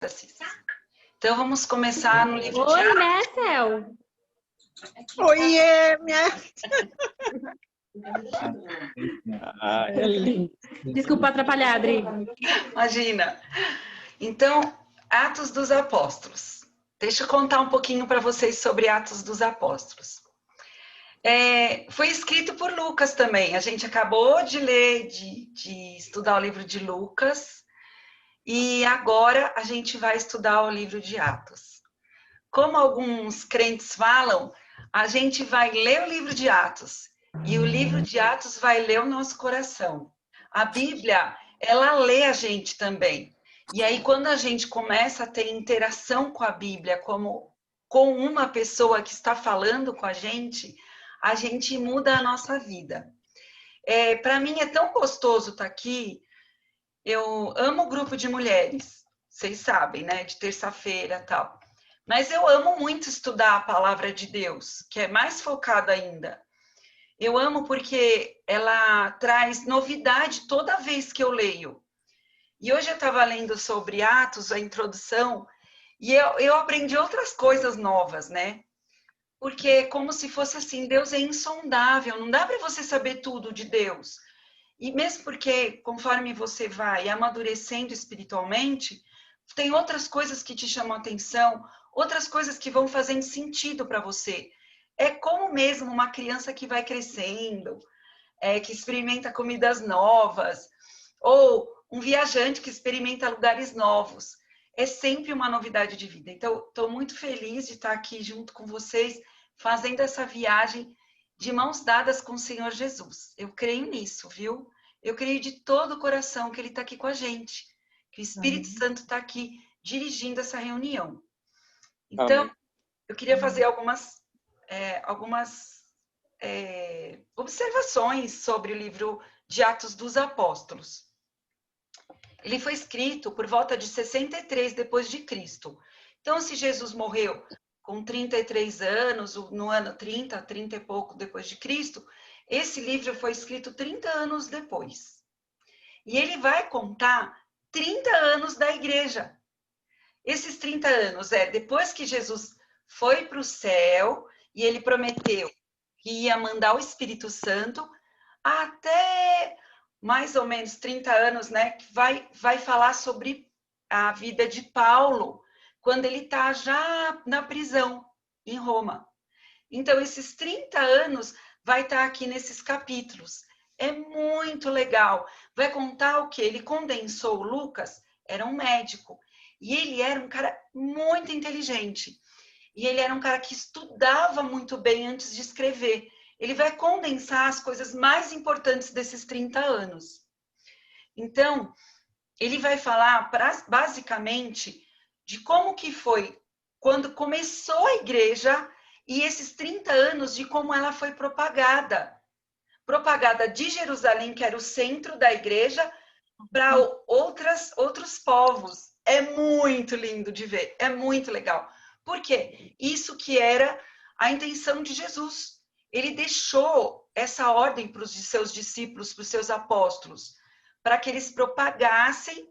Assis. Então, vamos começar no livro de Oi, Atos. né, Cel? Oiê, minha... Desculpa atrapalhar, Adri. Imagina. Então, Atos dos Apóstolos. Deixa eu contar um pouquinho para vocês sobre Atos dos Apóstolos. Foi escrito por Lucas também. A gente acabou de ler, de estudar o livro de Lucas. E agora a gente vai estudar o livro de Atos. Como alguns crentes falam, a gente vai ler o livro de Atos. E o livro de Atos vai ler o nosso coração. A Bíblia, ela lê a gente também. E aí, quando a gente começa a ter interação com a Bíblia, como com uma pessoa que está falando com a gente muda a nossa vida. Para mim é tão gostoso estar aqui. Eu amo o grupo de mulheres, vocês sabem, né? De terça-feira e tal. Mas eu amo muito estudar a palavra de Deus, que é mais focada ainda. Eu amo porque ela traz novidade toda vez que eu leio. E hoje eu estava lendo sobre Atos, a introdução, e eu aprendi outras coisas novas, né? Porque é como se fosse assim, Deus é insondável, não dá para você saber tudo de Deus. E mesmo porque, conforme você vai amadurecendo espiritualmente, tem outras coisas que te chamam a atenção, outras coisas que vão fazendo sentido para você. É como mesmo uma criança que vai crescendo, que experimenta comidas novas, ou um viajante que experimenta lugares novos. É sempre uma novidade de vida. Então, estou muito feliz de estar aqui junto com vocês, fazendo essa viagem de mãos dadas com o Senhor Jesus. Eu creio nisso, viu? Eu creio de todo o coração que Ele está aqui com a gente, que o Espírito Santo está aqui dirigindo essa reunião. Então, eu queria fazer algumas observações sobre o livro de Atos dos Apóstolos. Ele foi escrito por volta de 63 depois de Cristo. Então, se Jesus morreu com 33 anos, no ano 30 e pouco depois de Cristo, esse livro foi escrito 30 anos depois. E ele vai contar 30 anos da igreja. Esses 30 anos depois que Jesus foi para o céu e ele prometeu que ia mandar o Espírito Santo, até mais ou menos 30 anos, né, que vai falar sobre a vida de Paulo, quando ele está já na prisão, em Roma. Então, esses 30 anos vai estar aqui nesses capítulos. É muito legal. Vai contar o que? Ele condensou, Lucas era um médico, e ele era um cara muito inteligente. E ele era um cara que estudava muito bem antes de escrever. Ele vai condensar as coisas mais importantes desses 30 anos. Então, ele vai falar basicamente de como que foi quando começou a igreja e esses 30 anos de como ela foi propagada. Propagada de Jerusalém, que era o centro da igreja, para outros povos. É muito lindo de ver, é muito legal. Por quê? Isso que era a intenção de Jesus. Ele deixou essa ordem para os seus discípulos, para os seus apóstolos, para que eles propagassem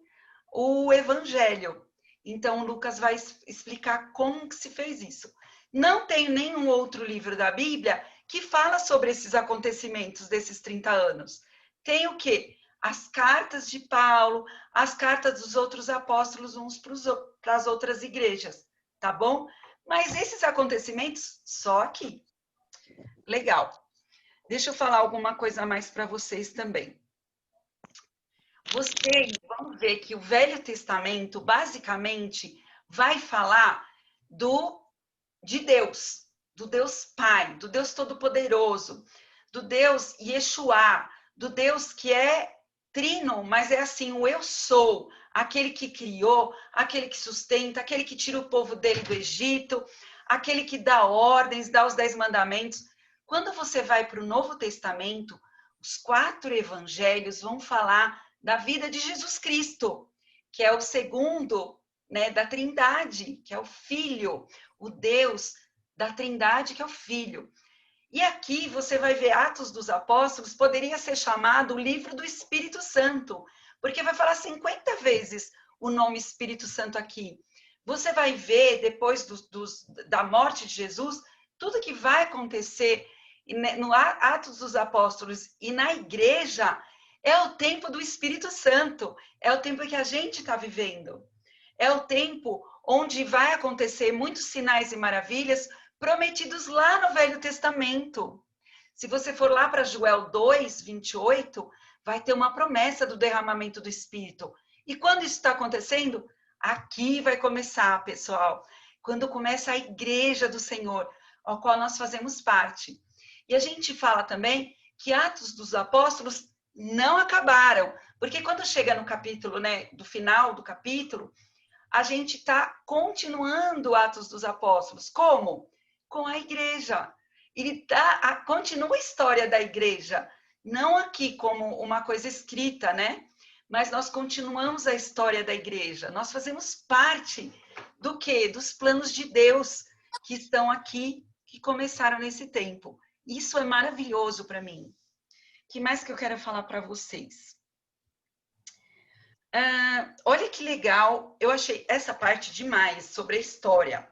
o evangelho. Então, Lucas vai explicar como que se fez isso. Não tem nenhum outro livro da Bíblia que fala sobre esses acontecimentos desses 30 anos. Tem o quê? As cartas de Paulo, as cartas dos outros apóstolos uns para as outras igrejas, tá bom? Mas esses acontecimentos só aqui. Legal. Deixa eu falar alguma coisa a mais para vocês também. Vocês vão ver que o Velho Testamento, basicamente, vai falar de Deus, do Deus Pai, do Deus Todo-Poderoso, do Deus Yeshua, do Deus que é trino, mas é assim, o eu sou, aquele que criou, aquele que sustenta, aquele que tira o povo dele do Egito, aquele que dá ordens, dá os 10 mandamentos. Quando você vai para o Novo Testamento, os 4 evangelhos vão falar da vida de Jesus Cristo, que é o segundo, né, da Trindade, que é o Filho, o Deus da Trindade, que é o Filho. E aqui você vai ver Atos dos Apóstolos, poderia ser chamado o livro do Espírito Santo, porque vai falar 50 vezes o nome Espírito Santo aqui. Você vai ver, depois da morte de Jesus, tudo que vai acontecer no Atos dos Apóstolos e na igreja é o tempo do Espírito Santo, é o tempo que a gente está vivendo. É o tempo onde vai acontecer muitos sinais e maravilhas prometidos lá no Velho Testamento. Se você for lá para Joel 2, 28, vai ter uma promessa do derramamento do Espírito. E quando isso está acontecendo? Aqui vai começar, pessoal. Quando começa a igreja do Senhor, ao qual nós fazemos parte. E a gente fala também que Atos dos Apóstolos não acabaram. Porque quando chega no capítulo, né, do final do capítulo, a gente está continuando Atos dos Apóstolos. Como? Com a igreja. Ele continua a história da igreja. Não aqui como uma coisa escrita, né? Mas nós continuamos a história da igreja. Nós fazemos parte do quê? Dos planos de Deus que estão aqui, que começaram nesse tempo. Isso é maravilhoso para mim. O que mais que eu quero falar para vocês? Olha que legal, eu achei essa parte demais sobre a história.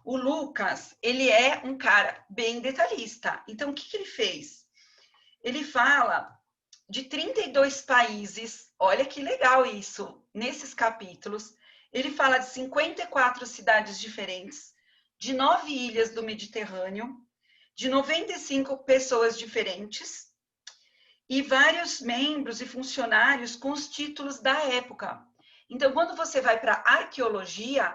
O Lucas, ele é um cara bem detalhista. Então, o que ele fez? Ele fala de 32 países, olha que legal isso, nesses capítulos. Ele fala de 54 cidades diferentes, de 9 ilhas do Mediterrâneo, de 95 pessoas diferentes, e vários membros e funcionários com os títulos da época. Então, quando você vai para a arqueologia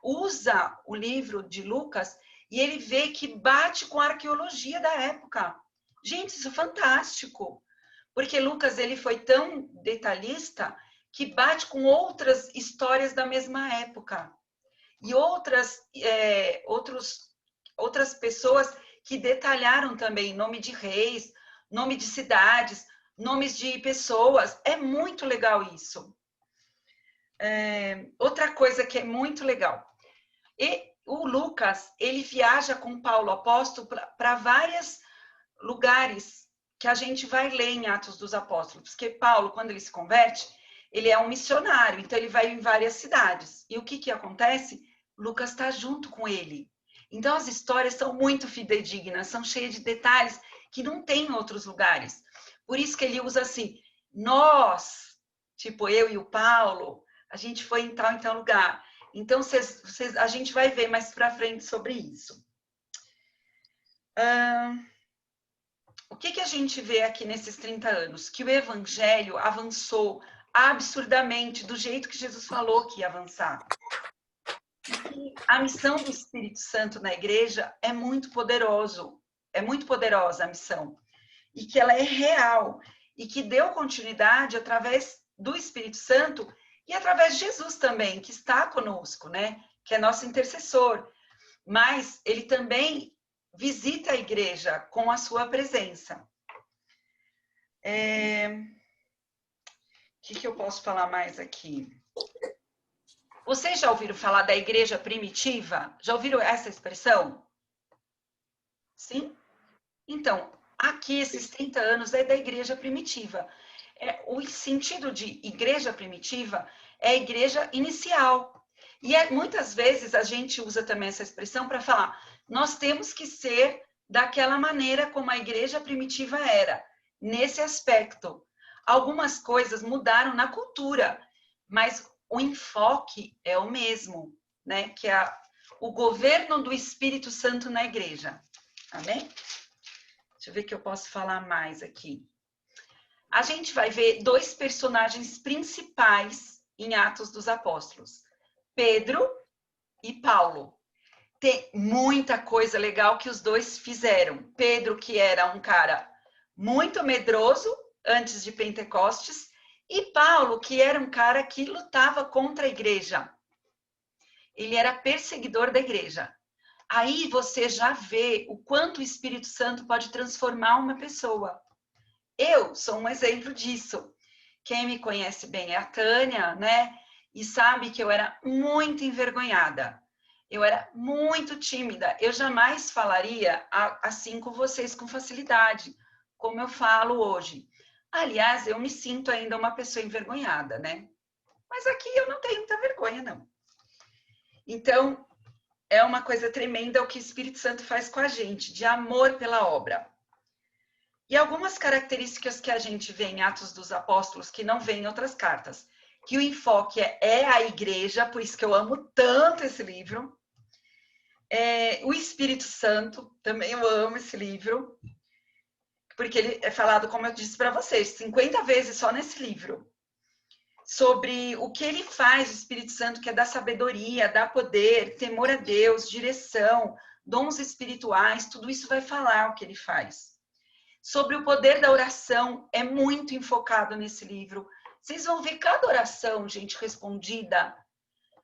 usa o livro de Lucas e ele vê que bate com a arqueologia da época. Gente, isso é fantástico, porque Lucas ele foi tão detalhista que bate com outras histórias da mesma época. E outras pessoas que detalharam também nome de reis, nome de cidades, nomes de pessoas. É muito legal isso. Outra coisa que é muito legal. E o Lucas, ele viaja com Paulo apóstolo para vários lugares que a gente vai ler em Atos dos Apóstolos. Porque Paulo, quando ele se converte, ele é um missionário, então ele vai em várias cidades. E o que acontece? Lucas está junto com ele. Então as histórias são muito fidedignas, são cheias de detalhes que não tem em outros lugares. Por isso que ele usa assim, nós, tipo eu e o Paulo, a gente foi em tal lugar. Então, a gente vai ver mais para frente sobre isso. O que a gente vê aqui nesses 30 anos? Que o evangelho avançou absurdamente, do jeito que Jesus falou que ia avançar. E a missão do Espírito Santo na igreja é muito poderosa a missão. E que ela é real. E que deu continuidade através do Espírito Santo e através de Jesus também, que está conosco, né? Que é nosso intercessor. Mas ele também visita a igreja com a sua presença. O que eu posso falar mais aqui? Vocês já ouviram falar da igreja primitiva? Já ouviram essa expressão? Sim? Então, aqui esses 30 anos é da igreja primitiva. O sentido de igreja primitiva é a igreja inicial. E muitas vezes a gente usa também essa expressão para falar, nós temos que ser daquela maneira como a igreja primitiva era, nesse aspecto. Algumas coisas mudaram na cultura, mas o enfoque é o mesmo, né? Que é o governo do Espírito Santo na igreja. Amém? Deixa eu ver o que eu posso falar mais aqui. A gente vai ver dois personagens principais em Atos dos Apóstolos. Pedro e Paulo. Tem muita coisa legal que os dois fizeram. Pedro, que era um cara muito medroso antes de Pentecostes, e Paulo, que era um cara que lutava contra a igreja. Ele era perseguidor da igreja. Aí você já vê o quanto o Espírito Santo pode transformar uma pessoa. Eu sou um exemplo disso. Quem me conhece bem é a Tânia, né? E sabe que eu era muito envergonhada. Eu era muito tímida. Eu jamais falaria assim com vocês com facilidade, como eu falo hoje. Aliás, eu me sinto ainda uma pessoa envergonhada, né? Mas aqui eu não tenho muita vergonha, não. Então, é uma coisa tremenda o que o Espírito Santo faz com a gente, de amor pela obra. E algumas características que a gente vê em Atos dos Apóstolos, que não vê em outras cartas. Que o enfoque é a igreja, por isso que eu amo tanto esse livro. O Espírito Santo, também eu amo esse livro. Porque ele é falado, como eu disse para vocês, 50 vezes só nesse livro. Sobre o que ele faz, o Espírito Santo, que é dar sabedoria, dar poder, temor a Deus, direção, dons espirituais, tudo isso vai falar o que ele faz. Sobre o poder da oração, é muito enfocado nesse livro. Vocês vão ver cada oração, gente, respondida.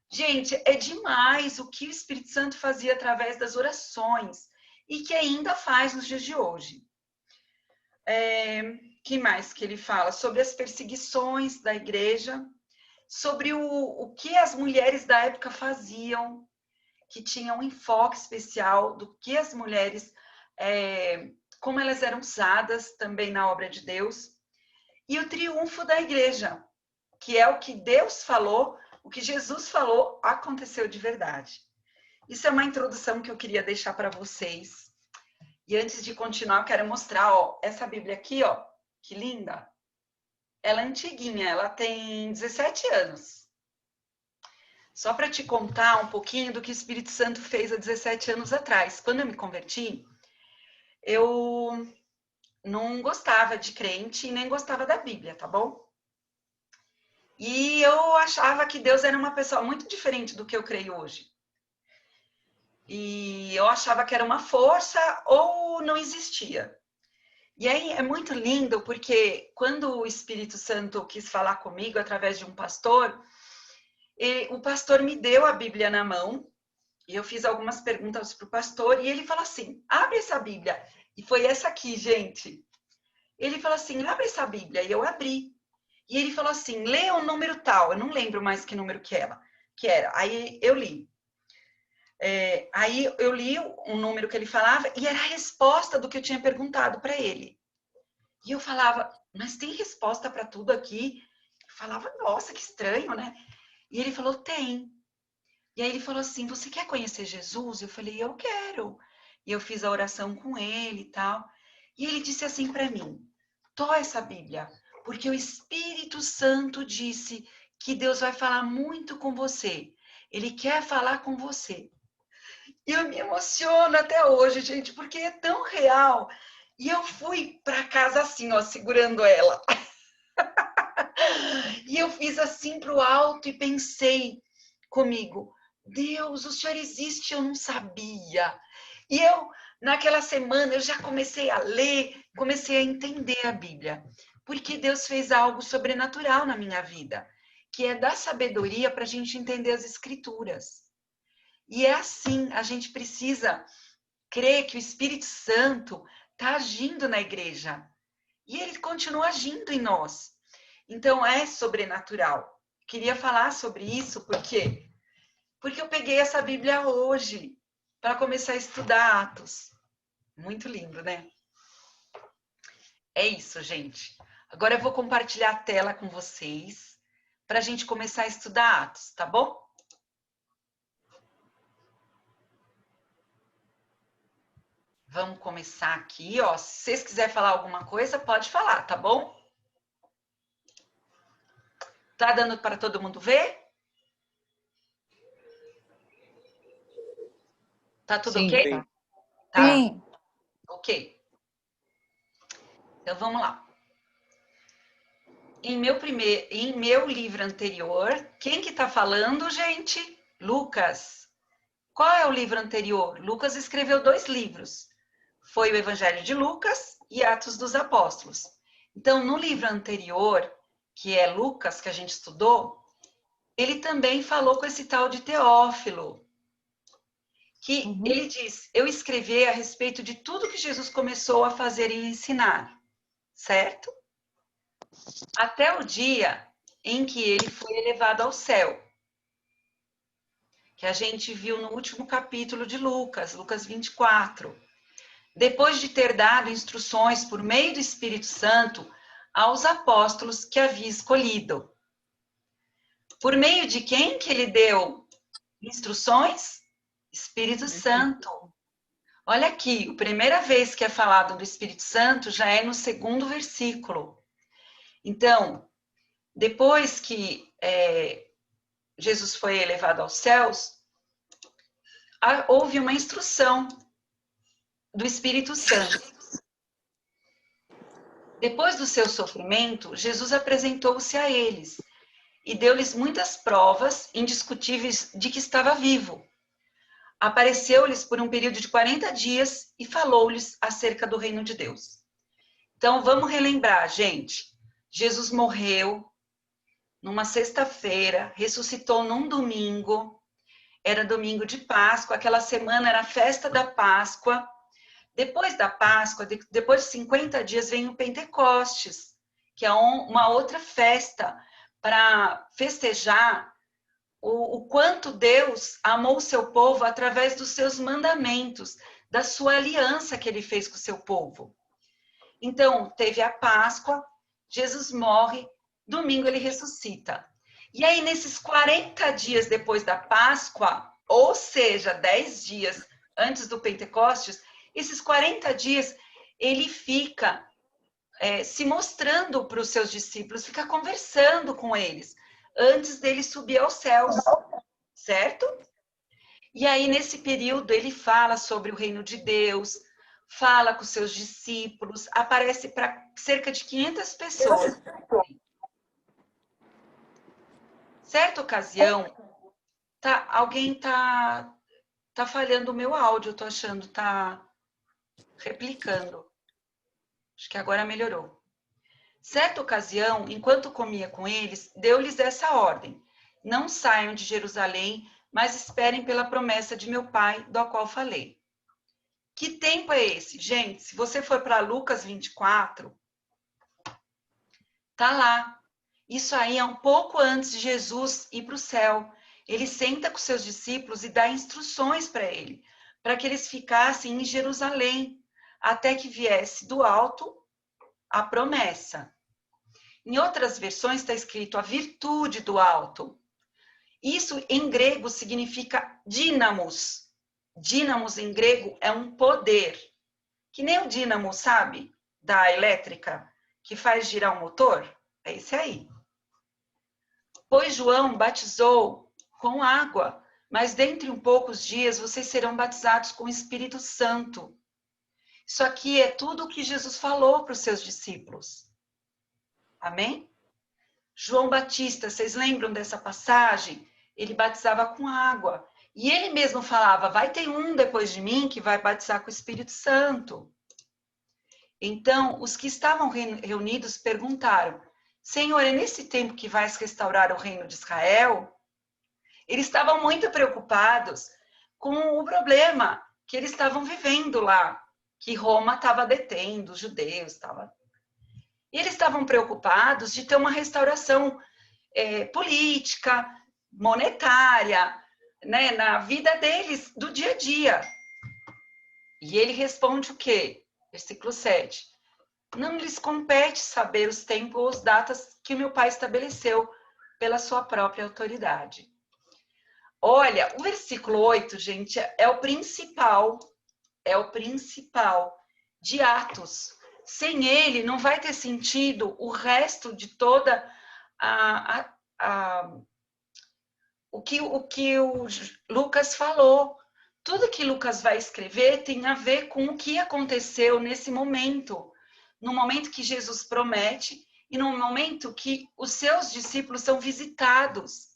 Gente, é demais o que o Espírito Santo fazia através das orações e que ainda faz nos dias de hoje. Que mais que ele fala? Sobre as perseguições da igreja, sobre o que as mulheres da época faziam, que tinham um enfoque especial do que as mulheres, como elas eram usadas também na obra de Deus, e o triunfo da igreja, que é o que Deus falou, o que Jesus falou, aconteceu de verdade. Isso é uma introdução que eu queria deixar para vocês. E antes de continuar, eu quero mostrar, ó, essa Bíblia aqui, ó, que linda. Ela é antiguinha, ela tem 17 anos. Só para te contar um pouquinho do que o Espírito Santo fez há 17 anos atrás. Quando eu me converti, eu não gostava de crente e nem gostava da Bíblia, tá bom? E eu achava que Deus era uma pessoa muito diferente do que eu creio hoje. E eu achava que era uma força ou não existia. E aí é muito lindo porque quando o Espírito Santo quis falar comigo através de um pastor, o pastor me deu a Bíblia na mão e eu fiz algumas perguntas para o pastor e ele falou assim, abre essa Bíblia. E foi essa aqui, gente. Ele falou assim, abre essa Bíblia. E eu abri. E ele falou assim, lê o número tal. Eu não lembro mais que número que era. Aí eu li. Aí eu li um número que ele falava e era a resposta do que eu tinha perguntado para ele. E eu falava, mas tem resposta para tudo aqui? Eu falava, nossa, que estranho, né? E ele falou, tem. E aí ele falou assim, você quer conhecer Jesus? Eu falei, eu quero. E eu fiz a oração com ele e tal. E ele disse assim para mim, toma essa Bíblia, porque o Espírito Santo disse que Deus vai falar muito com você. Ele quer falar com você. E eu me emociono até hoje, gente, porque é tão real. E eu fui para casa assim, ó, segurando ela. E eu fiz assim para o alto e pensei comigo, Deus, o Senhor existe, eu não sabia. E eu, naquela semana, eu já comecei a ler, comecei a entender a Bíblia. Porque Deus fez algo sobrenatural na minha vida, que é dar sabedoria para a gente entender as Escrituras. E é assim, a gente precisa crer que o Espírito Santo está agindo na igreja. E ele continua agindo em nós. Então, é sobrenatural. Queria falar sobre isso, por quê? Porque eu peguei essa Bíblia hoje para começar a estudar Atos. Muito lindo, né? É isso, gente. Agora eu vou compartilhar a tela com vocês para a gente começar a estudar Atos, tá bom? Vamos começar aqui, ó. Se vocês quiserem falar alguma coisa, pode falar, tá bom? Tá dando para todo mundo ver? Tá tudo Sim, ok? tá. Tá. Sim. Ok. Então vamos lá. Em meu livro anterior, quem que tá falando, gente? Lucas. Qual é o livro anterior? Lucas escreveu 2 livros. Foi o Evangelho de Lucas e Atos dos Apóstolos. Então, no livro anterior, que é Lucas, que a gente estudou, ele também falou com esse tal de Teófilo, que ele diz, eu escrevi a respeito de tudo que Jesus começou a fazer e ensinar, certo? Até o dia em que ele foi elevado ao céu, que a gente viu no último capítulo de Lucas, Lucas 24. Depois de ter dado instruções por meio do Espírito Santo aos apóstolos que havia escolhido. Por meio de quem que ele deu instruções? Espírito Santo. Olha aqui, a primeira vez que é falado do Espírito Santo já é no 2º versículo. Então, depois que Jesus foi elevado aos céus, houve uma instrução do Espírito Santo. Depois do seu sofrimento, Jesus apresentou-se a eles e deu-lhes muitas provas indiscutíveis de que estava vivo. Apareceu-lhes por um período de 40 dias e falou-lhes acerca do reino de Deus. Então, vamos relembrar, gente. Jesus morreu numa sexta-feira, ressuscitou num domingo, era domingo de Páscoa, aquela semana era a festa da Páscoa. Depois da Páscoa, depois de 50 dias, vem o Pentecostes, que é uma outra festa para festejar o quanto Deus amou o seu povo através dos seus mandamentos, da sua aliança que ele fez com o seu povo. Então, teve a Páscoa, Jesus morre, domingo ele ressuscita. E aí, nesses 40 dias depois da Páscoa, ou seja, 10 dias antes do Pentecostes, esses 40 dias ele fica se mostrando para os seus discípulos, fica conversando com eles, antes dele subir aos céus, certo? E aí, nesse período, ele fala sobre o reino de Deus, fala com seus discípulos, aparece para cerca de 500 pessoas. Certa ocasião, alguém tá falhando o meu áudio, eu tô achando, tá replicando. Acho que agora melhorou. Certa ocasião, enquanto comia com eles, deu-lhes essa ordem: não saiam de Jerusalém, mas esperem pela promessa de meu Pai, do qual falei. Que tempo é esse? Gente, se você for para Lucas 24, tá lá. Isso aí é um pouco antes de Jesus ir para o céu. Ele senta com seus discípulos e dá instruções para ele, para que eles ficassem em Jerusalém, até que viesse do alto a promessa. Em outras versões está escrito a virtude do alto. Isso em grego significa dínamos. Dínamos em grego é um poder. Que nem o dínamo, sabe? Da elétrica, que faz girar o motor. É esse aí. Pois João batizou com água, mas dentre um poucos dias vocês serão batizados com o Espírito Santo. Isso aqui é tudo o que Jesus falou para os seus discípulos. Amém? João Batista, vocês lembram dessa passagem? Ele batizava com água. E ele mesmo falava, vai ter um depois de mim que vai batizar com o Espírito Santo. Então, os que estavam reunidos perguntaram, Senhor, é nesse tempo que vais restaurar o reino de Israel? Eles estavam muito preocupados com o problema que eles estavam vivendo lá, que Roma estava detendo os judeus, estava... E eles estavam preocupados de ter uma restauração política, monetária, né, na vida deles, do dia a dia. E ele responde o quê? Versículo 7. Não lhes compete saber os tempos ou as datas que o meu pai estabeleceu pela sua própria autoridade. Olha, o versículo 8, gente, é o principal de Atos. Sem ele, não vai ter sentido o resto de toda o que o Lucas falou. Tudo que Lucas vai escrever tem a ver com o que aconteceu nesse momento. No momento que Jesus promete e no momento que os seus discípulos são visitados.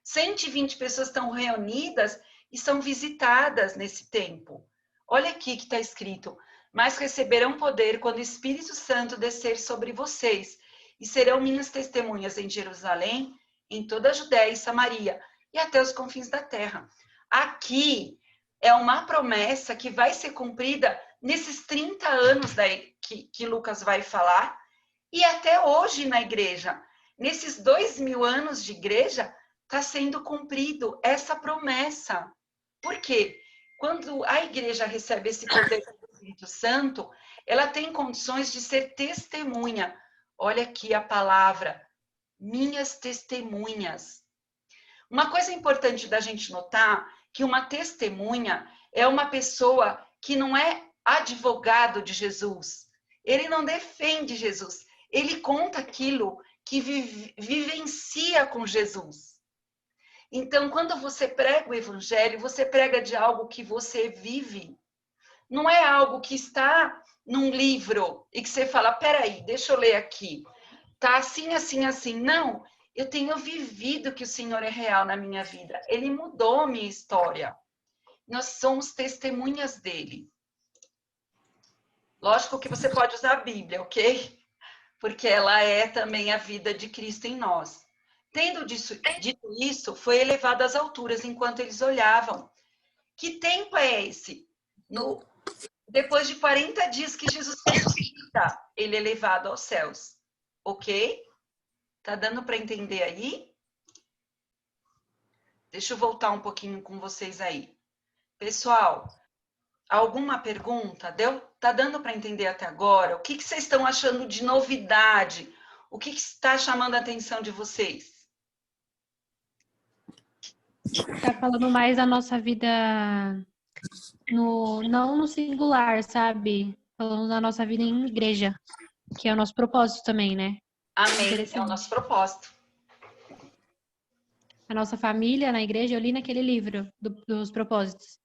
120 pessoas estão reunidas e são visitadas nesse tempo. Olha aqui que está escrito, mas receberão poder quando o Espírito Santo descer sobre vocês e serão minhas testemunhas em Jerusalém, em toda a Judéia e Samaria e até os confins da terra. Aqui é uma promessa que vai ser cumprida nesses 30 anos que Lucas vai falar e até hoje na igreja. Nesses 2000 anos de igreja, está sendo cumprido essa promessa. Por quê? Quando a igreja recebe esse poder do Espírito Santo, ela tem condições de ser testemunha. Olha aqui a palavra minhas testemunhas. Uma coisa importante da gente notar que uma testemunha é uma pessoa que não é advogado de Jesus. Ele não defende Jesus. Ele conta aquilo que vivencia com Jesus. Então, quando você prega o evangelho, você prega de algo que você vive. Não é algo que está num livro e que você fala, peraí, deixa eu ler aqui. Tá assim, assim, assim. Não, eu tenho vivido que o Senhor é real na minha vida. Ele mudou a minha história. Nós somos testemunhas dele. Lógico que você pode usar a Bíblia, ok? Porque ela é também a vida de Cristo em nós. Tendo dito isso, foi elevado às alturas enquanto eles olhavam. Que tempo é esse? Depois de 40 dias que Jesus ressuscita, ele é levado aos céus. Ok? Tá dando para entender aí? Deixa eu voltar um pouquinho com vocês aí. Pessoal, alguma pergunta? Tá dando para entender até agora? O que vocês estão achando de novidade? O que está chamando a atenção de vocês? Tá falando mais da nossa vida não no singular, sabe? Falando da nossa vida em igreja, que é o nosso propósito também, né? Amém. É o nosso propósito. A nossa família na igreja, eu li naquele livro dos propósitos.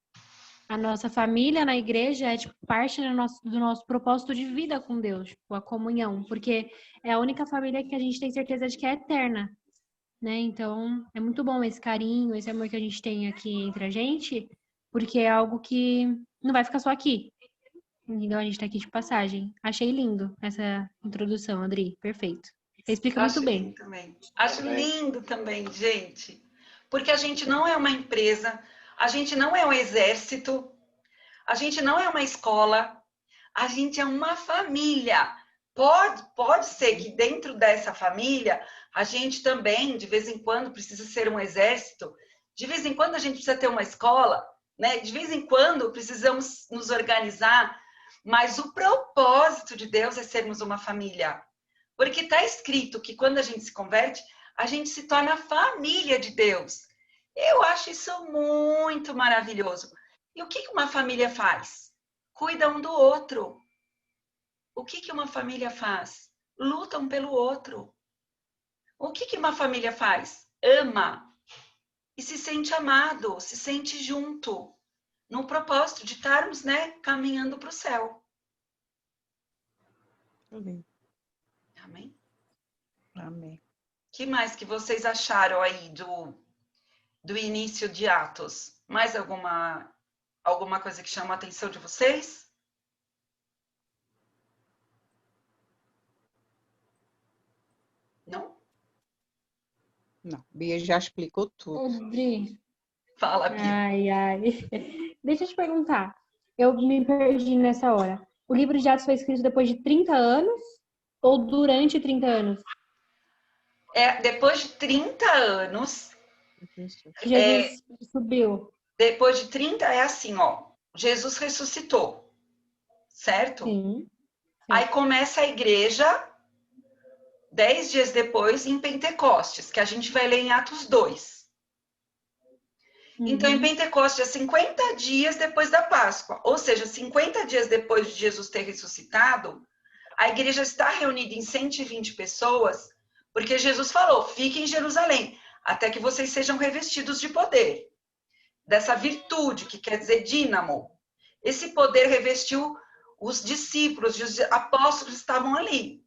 A nossa família na igreja é tipo parte do nosso propósito de vida com Deus, tipo, a comunhão, porque é a única família que a gente tem certeza de que é eterna, né? Então, é muito bom esse carinho, esse amor que a gente tem aqui entre a gente, porque é algo que não vai ficar só aqui. Então, a gente tá aqui de passagem. Achei lindo essa introdução, Adri. Perfeito. Você explica muito bem. Lindo também. Acho lindo também, gente. Porque a gente não é uma empresa, a gente não é um exército, a gente não é uma escola, a gente é uma família. Pode ser que dentro dessa família, a gente também, de vez em quando, precisa ser um exército, de vez em quando a gente precisa ter uma escola, né? De vez em quando precisamos nos organizar, mas o propósito de Deus é sermos uma família. Porque está escrito que quando a gente se converte, a gente se torna família de Deus. Eu acho isso muito maravilhoso. E o que uma família faz? Cuida um do outro. O que uma família faz? Luta um pelo outro. O que uma família faz? Ama. E se sente amado, se sente junto. No propósito de estarmos, né, caminhando para o céu. Amém. Amém? Amém. O que mais que vocês acharam aí do início de Atos? Mais alguma coisa que chama a atenção de vocês? Não? Não, Bia já explicou tudo. Adri, Fala, Bia. ai. Deixa eu te perguntar. Eu me perdi nessa hora. O livro de Atos foi escrito depois de 30 anos ou durante 30 anos? Depois de 30 anos, Jesus subiu. depois de 30 é assim, ó. Jesus ressuscitou, certo? Sim. Aí começa a igreja 10 dias depois em Pentecostes, que a gente vai ler em Atos 2. Então, em Pentecostes, é 50 dias depois da Páscoa. Ou seja, 50 dias depois de Jesus ter ressuscitado, a igreja está reunida em 120 pessoas, porque Jesus falou, fiquem em Jerusalém, até que vocês sejam revestidos de poder. Dessa virtude, que quer dizer dínamo. Esse poder revestiu os discípulos, os apóstolos estavam ali.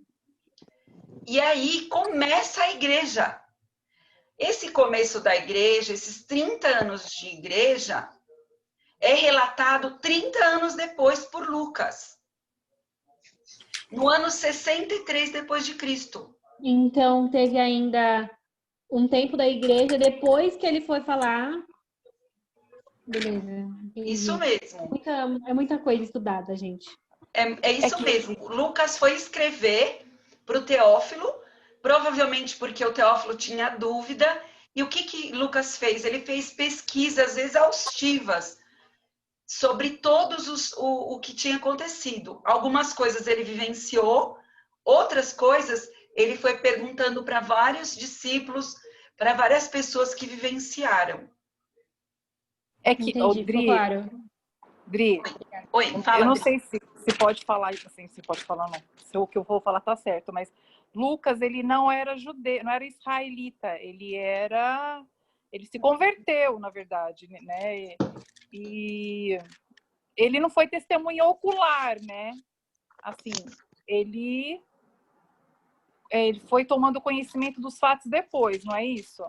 E aí começa a igreja. Esse começo da igreja, esses 30 anos de igreja, é relatado 30 anos depois por Lucas. No ano 63 depois de Cristo. Então, teve ainda um tempo da igreja depois que ele foi falar. Beleza. Entendi. Isso mesmo. É muita coisa estudada, gente. É isso mesmo. Lucas foi escrever para o Teófilo, provavelmente porque o Teófilo tinha dúvida. E o que Lucas fez? Ele fez pesquisas exaustivas sobre todos o que tinha acontecido. Algumas coisas ele vivenciou, outras coisas ele foi perguntando para vários discípulos, para várias pessoas que vivenciaram. É que, Entendi, ficou claro. Dri, Oi, fala. eu não Dri. sei se pode falar isso, assim, se pode falar não. Se o que eu vou falar tá certo, mas Lucas, ele não era judeu, não era israelita, ele se converteu, na verdade, né? E ele não foi testemunha ocular, né? Assim, ele foi tomando conhecimento dos fatos depois, não é isso?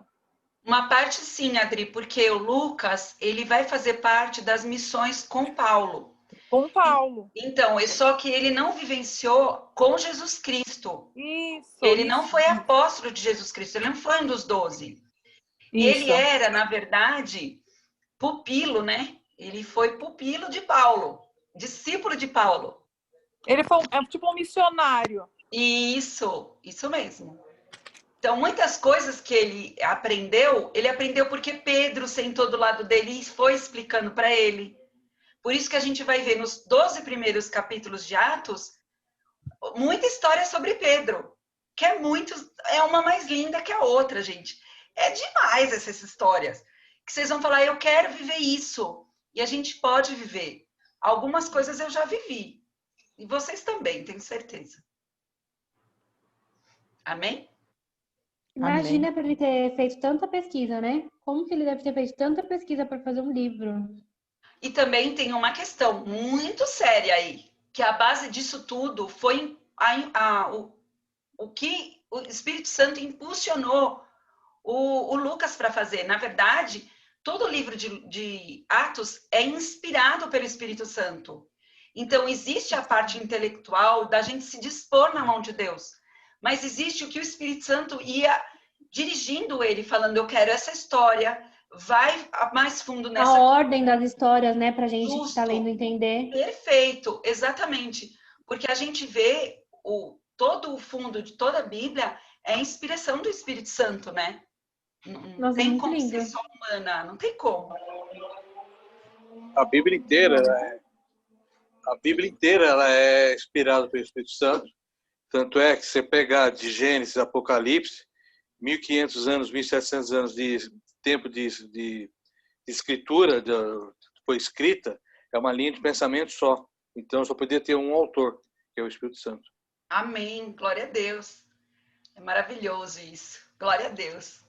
Uma parte sim, Adri, porque o Lucas, ele vai fazer parte das missões com Paulo. Com Paulo. Então, é só que ele não vivenciou com Jesus Cristo. Isso. Ele não foi apóstolo de Jesus Cristo, ele não foi um dos 12. E ele era, na verdade, pupilo, né? Ele foi pupilo de Paulo, discípulo de Paulo. Ele foi tipo um missionário. Isso mesmo. Então, muitas coisas que ele aprendeu porque Pedro sentou do lado dele e foi explicando para ele. Por isso que a gente vai ver nos 12 primeiros capítulos de Atos, muita história sobre Pedro, que é uma mais linda que a outra, gente. É demais essas histórias, que vocês vão falar, eu quero viver isso. E a gente pode viver. Algumas coisas eu já vivi. E vocês também, tenho certeza. Amém? Imagina para ele ter feito tanta pesquisa, né? Como que ele deve ter feito tanta pesquisa para fazer um livro? E também tem uma questão muito séria aí, que a base disso tudo foi o que o Espírito Santo impulsionou o Lucas para fazer. Na verdade, todo o livro de Atos é inspirado pelo Espírito Santo. Então, existe a parte intelectual da gente se dispor na mão de Deus. Mas existe o que o Espírito Santo ia dirigindo ele, falando, eu quero essa história, vai mais fundo nessa... A ordem das histórias, né, pra gente Justo. que tá lendo entender. Perfeito, exatamente. Porque a gente vê todo o fundo de toda a Bíblia é a inspiração do Espírito Santo, né? Não Nossa, tem muito como lindo. ser só humana, não tem como. A Bíblia inteira, ela é inspirada pelo Espírito Santo. Tanto é que você pegar de Gênesis, Apocalipse, 1500 anos, 1700 anos de tempo de escritura, foi escrita, é uma linha de pensamento só. Então só podia ter um autor, que é o Espírito Santo. Amém, glória a Deus. É maravilhoso isso. Glória a Deus.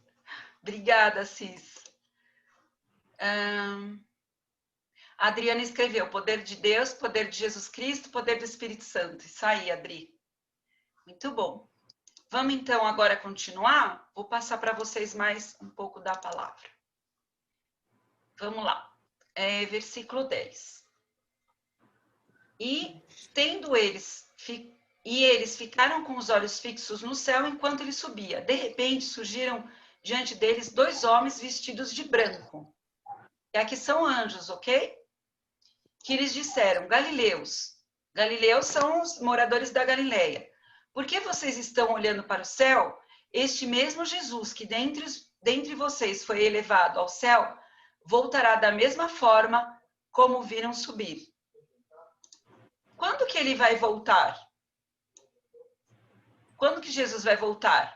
Obrigada, Cis. A Adriana escreveu, poder de Deus, poder de Jesus Cristo, poder do Espírito Santo. Isso aí, Adri. Muito bom. Vamos então agora continuar? Vou passar para vocês mais um pouco da palavra. Vamos lá. Versículo 10. E eles ficaram com os olhos fixos no céu enquanto ele subia. De repente surgiram diante deles 2 homens vestidos de branco. E aqui são anjos, ok? Que lhes disseram, Galileus. Galileus são os moradores da Galileia. Por que vocês estão olhando para o céu? Este mesmo Jesus que dentre vocês foi elevado ao céu, voltará da mesma forma como viram subir. Quando que ele vai voltar? Quando que Jesus vai voltar?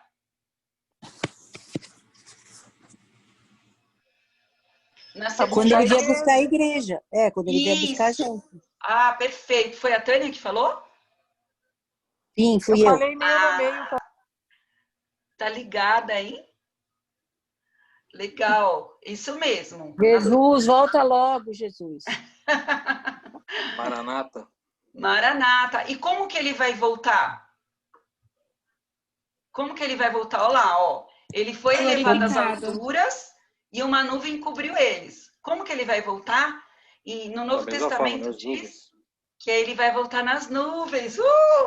Quando ele vier buscar a igreja. Quando ele vier buscar a gente. Ah, perfeito. Foi a Tânia que falou? Sim, fui eu. Falei meio no meio. Tá ligada, hein? Legal. Isso mesmo. Jesus, volta logo, Jesus. Maranata. Maranata. E como que ele vai voltar? Como que ele vai voltar? Olha lá, ó. Ele foi elevado às alturas e uma nuvem cobriu eles. Como que ele vai voltar? E no Novo Testamento diz que ele vai voltar nas nuvens.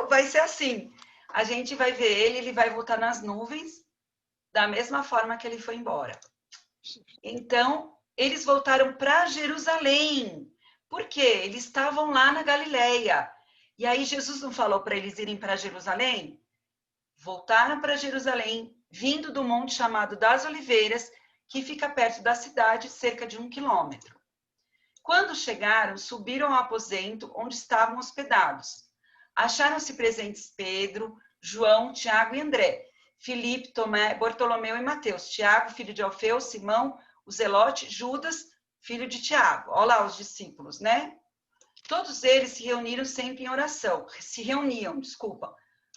Vai ser assim. A gente vai ver ele vai voltar nas nuvens da mesma forma que ele foi embora. Então, eles voltaram para Jerusalém. Por quê? Eles estavam lá na Galileia. E aí Jesus não falou para eles irem para Jerusalém? Voltaram para Jerusalém, vindo do monte chamado das Oliveiras, que fica perto da cidade, cerca de 1 quilômetro. Quando chegaram, subiram ao aposento onde estavam hospedados. Acharam-se presentes Pedro, João, Tiago e André, Filipe, Tomé, Bartolomeu e Mateus, Tiago, filho de Alfeu, Simão, o Zelote, Judas, filho de Tiago. Olha lá os discípulos, né? Todos eles se reuniram sempre em oração.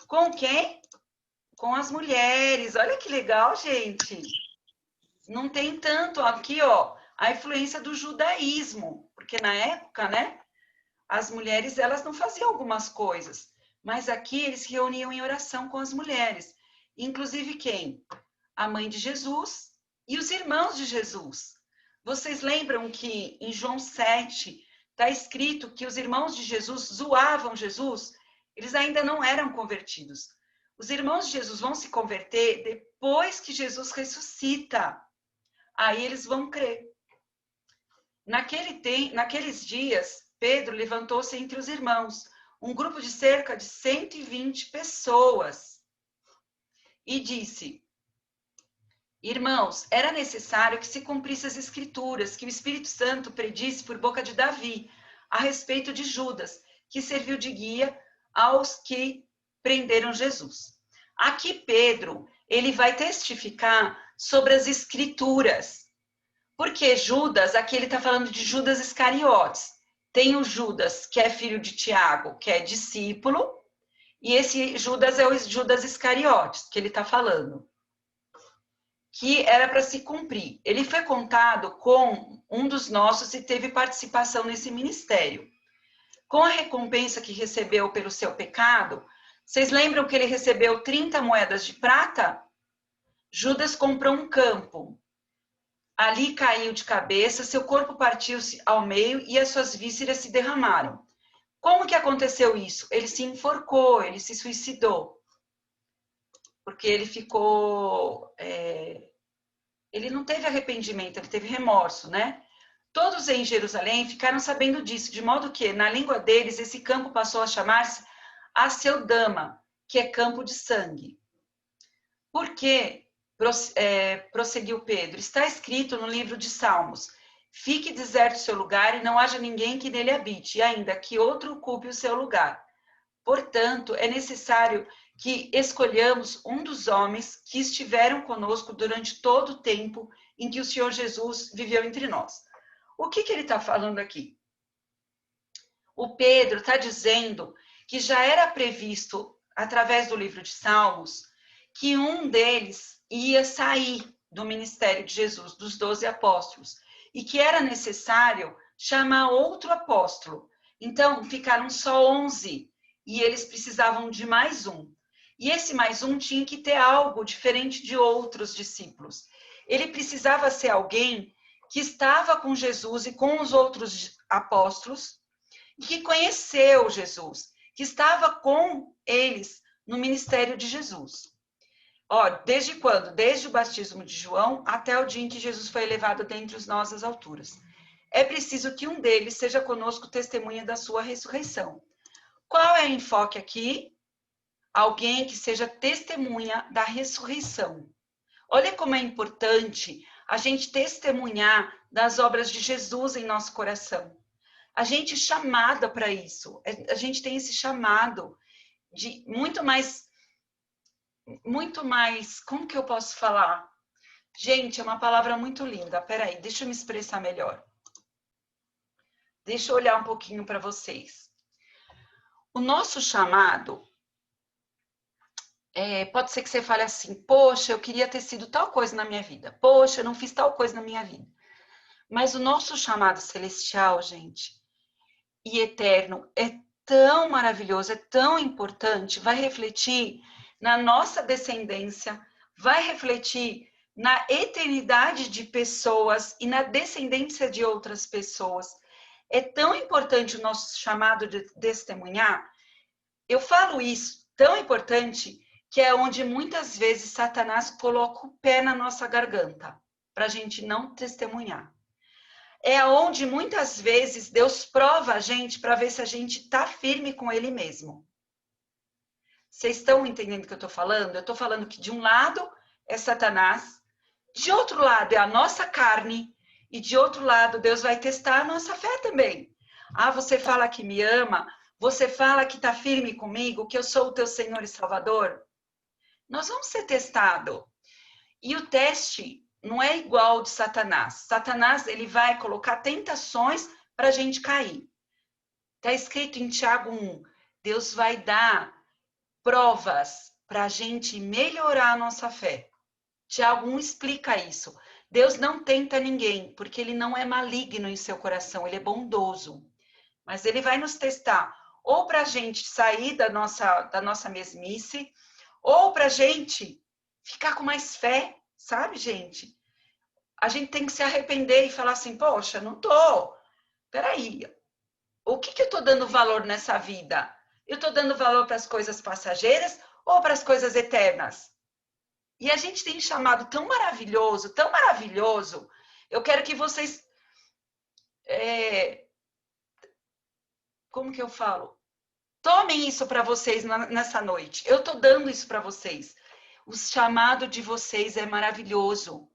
Com quem? Com as mulheres. Olha que legal, gente. Não tem tanto aqui, ó, a influência do judaísmo, porque na época, né, as mulheres, elas não faziam algumas coisas, mas aqui eles se reuniam em oração com as mulheres. Inclusive quem? A mãe de Jesus e os irmãos de Jesus. Vocês lembram que em João 7 está escrito que os irmãos de Jesus zoavam Jesus? Eles ainda não eram convertidos. Os irmãos de Jesus vão se converter depois que Jesus ressuscita. Aí eles vão crer. Naqueles dias, Pedro levantou-se entre os irmãos, um grupo de cerca de 120 pessoas, e disse: Irmãos, era necessário que se cumprisse as escrituras que o Espírito Santo predisse por boca de Davi a respeito de Judas, que serviu de guia aos que prenderam Jesus. Aqui Pedro, ele vai testificar sobre as escrituras. Porque Judas, aqui ele está falando de Judas Iscariotes. Tem o Judas, que é filho de Tiago, que é discípulo, e esse Judas é o Judas Iscariotes, que ele está falando, que era para se cumprir. Ele foi contado com um dos nossos e teve participação nesse ministério. Com a recompensa que recebeu pelo seu pecado, vocês lembram que ele recebeu 30 moedas de prata? Judas comprou um campo. Ali caiu de cabeça, seu corpo partiu-se ao meio e as suas vísceras se derramaram. Como que aconteceu isso? Ele se enforcou, ele se suicidou. Porque ele ficou... ele não teve arrependimento, ele teve remorso, né? Todos em Jerusalém ficaram sabendo disso, de modo que, na língua deles, esse campo passou a chamar-se Aceldama, que é campo de sangue. Por quê? Prosseguiu Pedro, está escrito no livro de Salmos: fique deserto o seu lugar e não haja ninguém que nele habite, e ainda que outro ocupe o seu lugar. Portanto, é necessário que escolhamos um dos homens que estiveram conosco durante todo o tempo em que o Senhor Jesus viveu entre nós. O que ele está falando aqui? O Pedro está dizendo que já era previsto, através do livro de Salmos, que um deles ia sair do ministério de Jesus, dos 12 apóstolos, e que era necessário chamar outro apóstolo. Então, ficaram só 11, e eles precisavam de mais um. E esse mais um tinha que ter algo diferente de outros discípulos. Ele precisava ser alguém que estava com Jesus e com os outros apóstolos, e que conheceu Jesus, que estava com eles no ministério de Jesus. Ó, desde quando? Desde o batismo de João até o dia em que Jesus foi elevado dentre os nós às alturas. É preciso que um deles seja conosco testemunha da sua ressurreição. Qual é o enfoque aqui? Alguém que seja testemunha da ressurreição. Olha como é importante a gente testemunhar das obras de Jesus em nosso coração. A gente é chamada para isso. A gente tem esse chamado de muito mais, como que eu posso falar? Gente, é uma palavra muito linda. Peraí, deixa eu me expressar melhor. Deixa eu olhar um pouquinho para vocês. O nosso chamado, pode ser que você fale assim, poxa, eu queria ter sido tal coisa na minha vida. Poxa, eu não fiz tal coisa na minha vida. Mas o nosso chamado celestial, gente, e eterno, é tão maravilhoso, é tão importante, vai refletir na nossa descendência, vai refletir na eternidade de pessoas e na descendência de outras pessoas. É tão importante o nosso chamado de testemunhar. Eu falo isso, tão importante, que é onde muitas vezes Satanás coloca o pé na nossa garganta, para a gente não testemunhar. É onde muitas vezes Deus prova a gente para ver se a gente está firme com Ele mesmo. Vocês estão entendendo o que eu estou falando? Eu estou falando que de um lado é Satanás, de outro lado é a nossa carne, e de outro lado Deus vai testar a nossa fé também. Ah, você fala que me ama, Você fala que está firme comigo, que eu sou o teu Senhor e Salvador? Nós vamos ser testados. E o teste não é igual ao de Satanás. Satanás, ele vai colocar tentações para a gente cair. Está escrito em Tiago 1, Deus vai dar provas para a gente melhorar a nossa fé. Tiago 1 explica isso. Deus não tenta ninguém, porque ele não é maligno em seu coração, ele é bondoso. Mas ele vai nos testar, ou para a gente sair da nossa mesmice, ou para a gente ficar com mais fé, sabe, gente? A gente tem que se arrepender e falar assim, poxa, não tô. Peraí, o que eu estou dando valor nessa vida? Eu estou dando valor para as coisas passageiras ou para as coisas eternas? E a gente tem um chamado tão maravilhoso, tão maravilhoso. Eu quero que vocês... como que eu falo? Tomem isso para vocês nessa noite. Eu estou dando isso para vocês. O chamado de vocês é maravilhoso.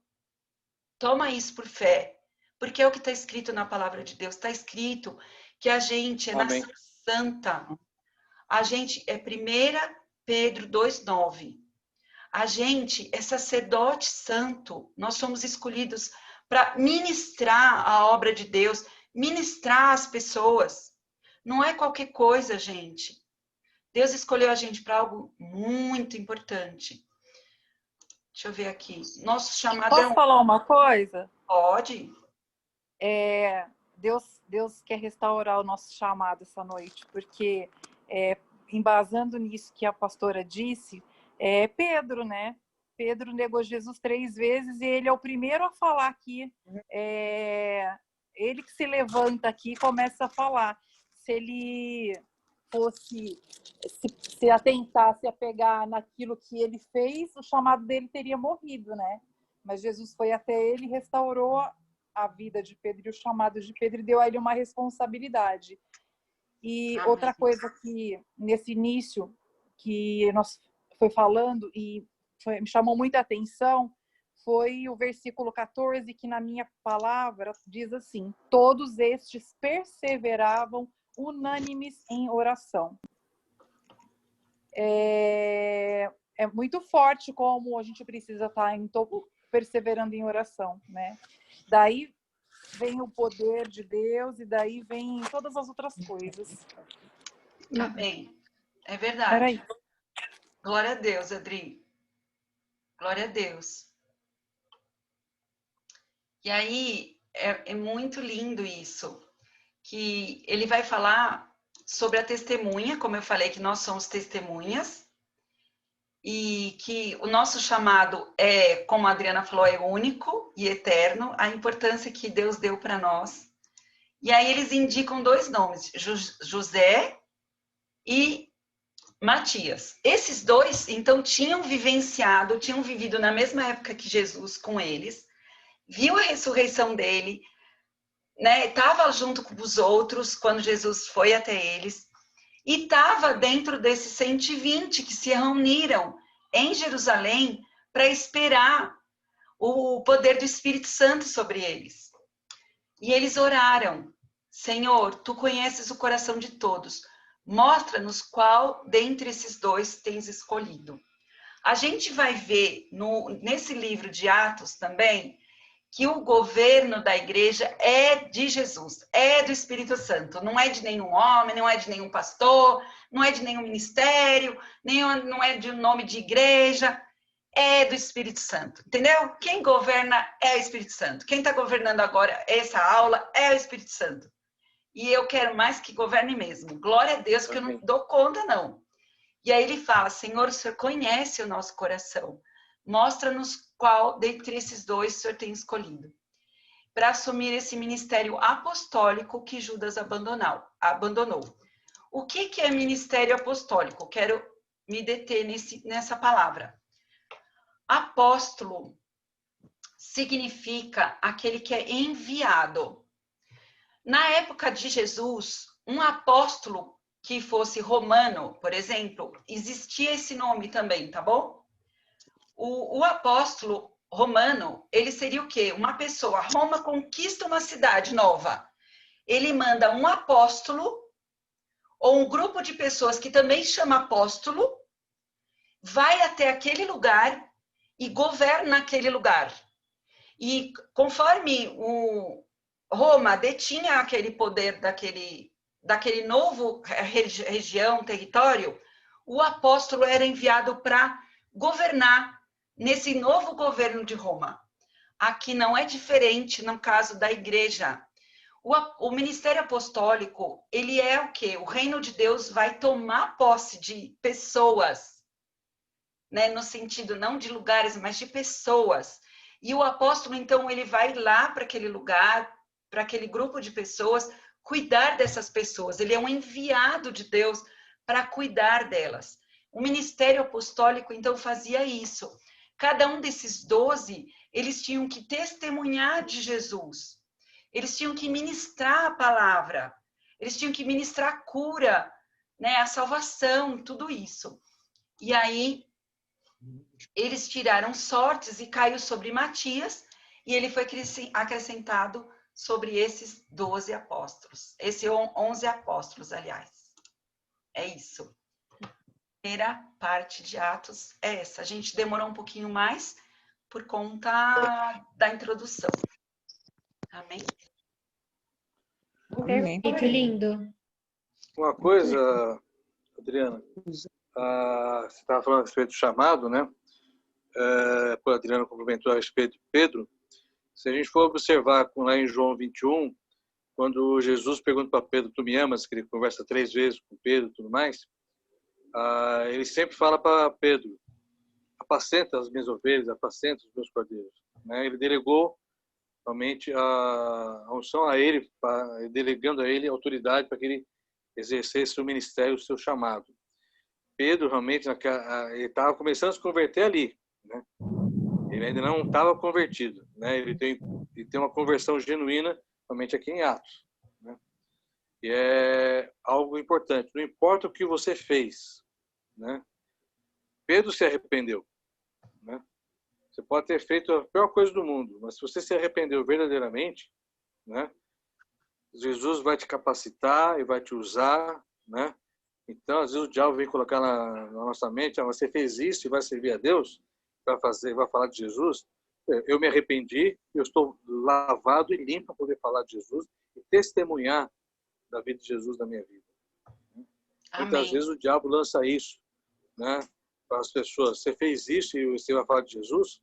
Toma isso por fé. Porque é o que está escrito na palavra de Deus. Está escrito que a gente é nação santa. A gente é 1 Pedro 2,9. A gente é sacerdote santo. Nós somos escolhidos para ministrar a obra de Deus, ministrar as pessoas. Não é qualquer coisa, gente. Deus escolheu a gente para algo muito importante. Deixa eu ver aqui. Nosso chamado Posso falar uma coisa? Pode. Deus quer restaurar o nosso chamado essa noite, porque embasando nisso que a pastora disse, Pedro, né? Pedro negou Jesus 3 vezes e ele é o primeiro a falar aqui. Ele que se levanta aqui e começa a falar. Se ele fosse se atentasse a pegar naquilo que ele fez, o chamado dele teria morrido, né? Mas Jesus foi até ele e restaurou a vida de Pedro e o chamado de Pedro e deu a ele uma responsabilidade. E outra coisa que nesse início que nós foi falando e me chamou muita atenção foi o versículo 14, que na minha palavra diz assim: todos estes perseveravam unânimes em oração. É muito forte como a gente precisa estar perseverando em oração, né? Daí vem o poder de Deus e daí vem todas as outras coisas. Amém. É verdade. Peraí. Glória a Deus, Adri. Glória a Deus. E aí, é muito lindo isso, que ele vai falar sobre a testemunha, como eu falei, que nós somos testemunhas, e que o nosso chamado como a Adriana falou, é único e eterno, a importância que Deus deu para nós. E aí eles indicam 2 nomes, José e Matias. Esses 2, então, tinham vivido na mesma época que Jesus com eles, viu a ressurreição dele, né? Estava junto com os outros quando Jesus foi até eles, e estava dentro desses 120 que se reuniram em Jerusalém para esperar o poder do Espírito Santo sobre eles. E eles oraram: Senhor, tu conheces o coração de todos, mostra-nos qual dentre esses 2 tens escolhido. A gente vai ver nesse livro de Atos também que o governo da igreja é de Jesus, é do Espírito Santo, não é de nenhum homem, não é de nenhum pastor, não é de nenhum ministério, não é de um nome de igreja, é do Espírito Santo, entendeu? Quem governa é o Espírito Santo. Quem está governando agora essa aula é o Espírito Santo. E eu quero mais que governe mesmo. Glória a Deus, que eu não dou conta, não. E aí ele fala: Senhor, o Senhor conhece o nosso coração. Mostra-nos qual dentre esses 2 o Senhor tem escolhido para assumir esse ministério apostólico que Judas abandonou. O que é ministério apostólico? Quero me deter nessa palavra. Apóstolo significa aquele que é enviado. Na época de Jesus, um apóstolo que fosse romano, por exemplo, existia esse nome também, tá bom? O apóstolo romano, ele seria o quê? Uma pessoa. Roma conquista uma cidade nova. Ele manda um apóstolo ou um grupo de pessoas que também chama apóstolo, vai até aquele lugar e governa aquele lugar. E conforme Roma detinha aquele poder daquele novo região, território, o apóstolo era enviado para governar nesse novo governo de Roma. Aqui não é diferente no caso da igreja. O ministério apostólico, ele é o quê? O reino de Deus vai tomar posse de pessoas, né? No sentido não de lugares, mas de pessoas. E o apóstolo, então, ele vai lá para aquele lugar, para aquele grupo de pessoas, cuidar dessas pessoas. Ele é um enviado de Deus para cuidar delas. O ministério apostólico, então, fazia isso. Cada um desses 12, eles tinham que testemunhar de Jesus. Eles tinham que ministrar a palavra. Eles tinham que ministrar a cura, né, a salvação, tudo isso. E aí, eles tiraram sortes e caiu sobre Matias, e ele foi acrescentado sobre esses 12 apóstolos. Esses 11 apóstolos, aliás. É isso. A primeira parte de Atos é essa. A gente demorou um pouquinho mais por conta da introdução. Amém? Perfeito, lindo. Uma coisa, Adriana, você estava falando a respeito do chamado, né? A Adriana complementou a respeito de Pedro. Se a gente for observar lá em João 21, quando Jesus pergunta para Pedro, tu me amas? Que ele conversa 3 vezes com Pedro e tudo mais, ele sempre fala para Pedro, apacenta as minhas ovelhas, apacenta os meus cordeiros. Né? Ele delegou realmente a unção a ele, delegando a ele a autoridade para que ele exercesse o ministério, o seu chamado. Pedro realmente ele estava começando a se converter ali, né? Ele ainda não estava convertido, né? Ele tem uma conversão genuína realmente aqui em Atos, né? E é algo importante. Não importa o que você fez, né? Pedro se arrependeu, né? Você pode ter feito a pior coisa do mundo, mas se você se arrependeu verdadeiramente, né? Jesus vai te capacitar e vai te usar, né? Então, às vezes o diabo vem colocar na nossa mente, você fez isso e vai servir a Deus, vai falar de Jesus. Eu me arrependi, eu estou lavado e limpo para poder falar de Jesus e testemunhar da vida de Jesus na minha vida. Muitas vezes o diabo lança isso, né, para as pessoas. Você fez isso e você vai falar de Jesus?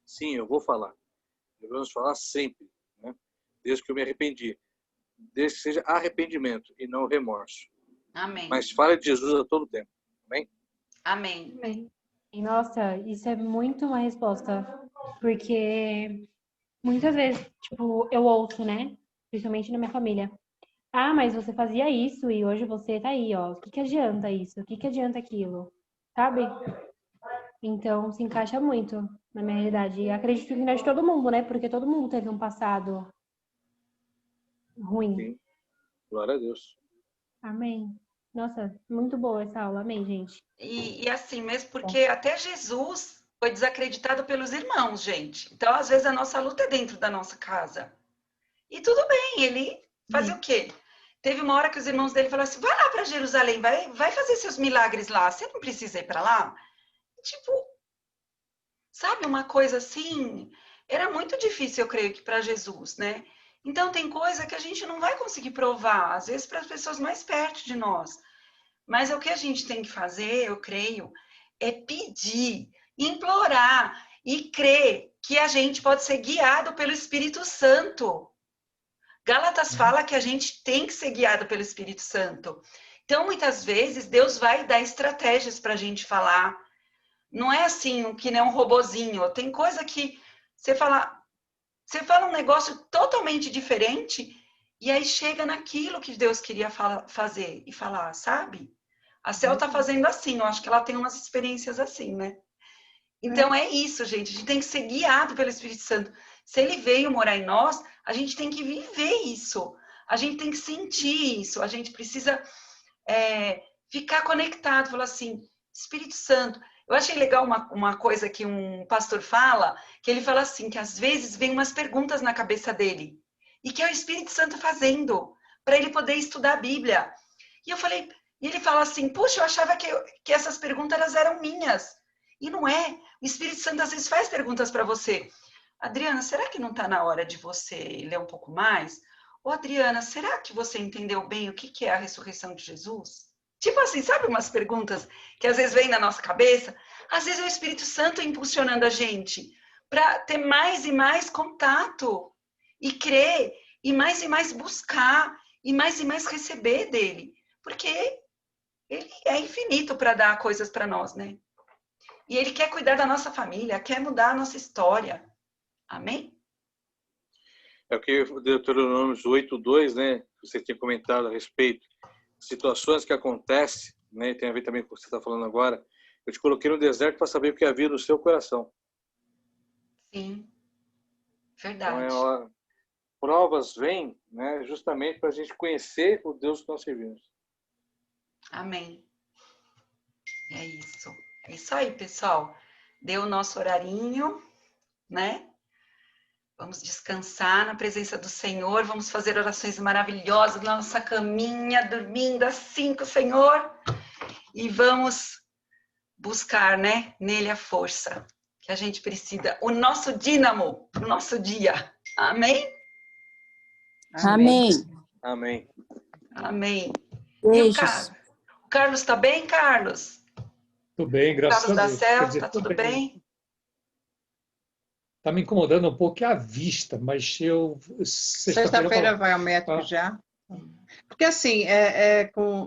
Sim, eu vou falar. Devemos falar sempre, né? Desde que eu me arrependi. Desde que seja arrependimento e não remorso. Amém. Mas fale de Jesus a todo tempo. Amém? Amém. Amém. E, nossa, isso é muito uma resposta. Porque muitas vezes, tipo, eu ouço, né? Principalmente na minha família. Ah, mas você fazia isso e hoje você tá aí, ó. O que adianta isso? O que adianta aquilo? Sabe? Então, se encaixa muito na minha realidade. E acredito que na de todo mundo, né? Porque todo mundo teve um passado ruim. Sim. Glória a Deus. Amém. Nossa, muito boa essa aula. Amém, gente. E assim mesmo, porque até Jesus foi desacreditado pelos irmãos, gente. Então, às vezes, a nossa luta é dentro da nossa casa. E tudo bem, ele fazia o quê? Teve uma hora que os irmãos dele falaram assim, vai lá para Jerusalém, vai fazer seus milagres lá, você não precisa ir para lá? Tipo, sabe, uma coisa assim, era muito difícil, eu creio, que para Jesus, né? Então, tem coisa que a gente não vai conseguir provar, às vezes para as pessoas mais perto de nós. Mas o que a gente tem que fazer, eu creio, é pedir, implorar e crer que a gente pode ser guiado pelo Espírito Santo. Gálatas fala que a gente tem que ser guiado pelo Espírito Santo. Então, muitas vezes, Deus vai dar estratégias para a gente falar. Não é assim, que nem um robozinho. Tem coisa que você fala um negócio totalmente diferente e aí chega naquilo que Deus queria fazer e falar, sabe? A Cel tá fazendo assim, eu acho que ela tem umas experiências assim, né? Então é isso, gente. A gente tem que ser guiado pelo Espírito Santo. Se ele veio morar em nós, a gente tem que viver isso. A gente tem que sentir isso. A gente precisa ficar conectado. Falar assim, Espírito Santo. Eu achei legal uma coisa que um pastor fala, que ele fala assim, que às vezes vem umas perguntas na cabeça dele. E que é o Espírito Santo fazendo, para ele poder estudar a Bíblia. E eu falei, e ele fala assim, puxa, eu achava que essas perguntas eram minhas. E não é. O Espírito Santo às vezes faz perguntas para você. Adriana, será que não está na hora de você ler um pouco mais? Ou Adriana, será que você entendeu bem o que é a ressurreição de Jesus? Tipo assim, sabe umas perguntas que às vezes vêm na nossa cabeça? Às vezes é o Espírito Santo impulsionando a gente para ter mais e mais contato e crer e mais buscar e mais receber dele. Porque ele é infinito para dar coisas para nós, né? E ele quer cuidar da nossa família, quer mudar a nossa história. Amém? É o que o Deuteronômio 8:2, né? Você tinha comentado a respeito. Situações que acontecem, né? Tem a ver também com o que você está falando agora. Eu te coloquei no deserto para saber o que havia no seu coração. Sim. Então, Verdade. provas vêm, né? Justamente para a gente conhecer o Deus que nós servimos. Amém. É isso. É isso aí, pessoal. Deu o nosso horarinho, né? Vamos descansar na presença do Senhor. Vamos fazer orações maravilhosas na nossa caminha, dormindo assim com o Senhor. E vamos buscar, né? Nele a força que a gente precisa. O nosso dínamo, o nosso dia. Amém? Amém. Amém. Amém. Beijos. E o Carlos está bem, Carlos? Tudo bem, graças Carlos a da Deus. Cel, Quer dizer, tá tudo bem? Está me incomodando um pouco a vista, mas eu Sexta-feira vai ao médico Ah. já? Porque assim,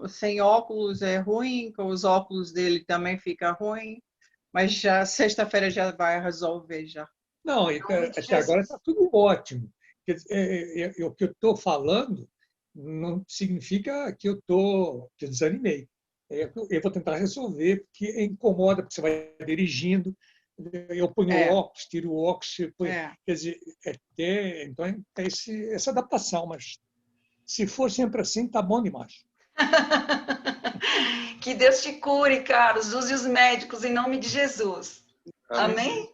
sem óculos é ruim, com os óculos dele também fica ruim, mas já sexta-feira já vai resolver já. Não, até agora está tudo ótimo. Quer dizer, o que eu estou falando não significa que que eu desanimei. Eu vou tentar resolver, porque incomoda, porque você vai dirigindo, eu ponho o óculos, tiro o óculos, quer dizer, então essa adaptação, mas se for sempre assim, tá bom demais. Que Deus te cure, Carlos. Use os médicos em nome de Jesus. Amém?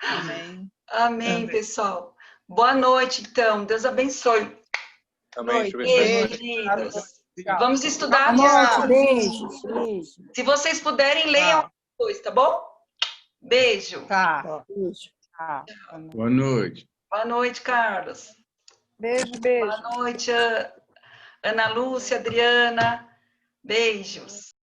Amém. Amém, pessoal. Boa noite, então. Deus abençoe. Amém. Beijo, queridos. Vamos estudar. Boa noite, beijos. Beijo. Se vocês puderem, leiam depois, tá bom? Beijo. Tá. Beijo. Boa noite. Boa noite, Carlos. Beijo. Boa noite, Ana Lúcia, Adriana. Beijos.